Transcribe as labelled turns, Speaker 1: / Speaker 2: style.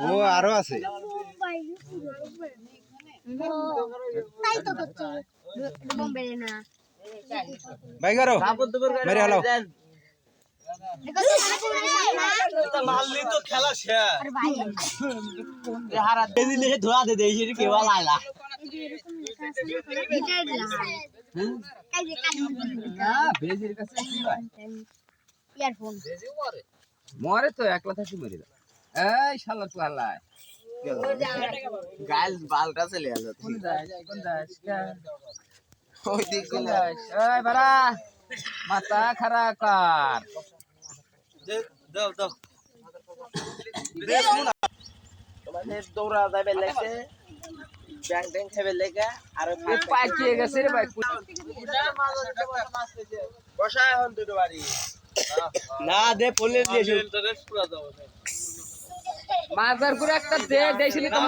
Speaker 1: ও আরো আছে ভাই করো মেরে হলো
Speaker 2: মারলি তো খেলা শেষ
Speaker 3: হারা দিলে ধোয়া দে দেই সেটা কেওয়া লাইলা
Speaker 1: বেজির কাছে কি ভাই
Speaker 4: ইয়ারফোন
Speaker 1: মরে তো একলা থাকি মরে যা এই শালা তো আল্লাহ
Speaker 3: গাইল বালটা চলে গেল
Speaker 1: কোন যায়
Speaker 3: ওই দিক
Speaker 1: কোন যায় এই বাড়া মাথা খারাপ কর
Speaker 2: দাও দাও
Speaker 3: তোমাদের দৌড়া যাবে লাগে ব্যাং ব্যাং খাবে লাগে আর
Speaker 1: পাকিয়ে গেছে রে ভাই
Speaker 3: বসা এখন দুটো বাড়ি
Speaker 2: না দে পলিশ দিয়ে ইন্টারেস্ট পুরা দাও
Speaker 1: মাজার করে একটা দে দেইছিলি তো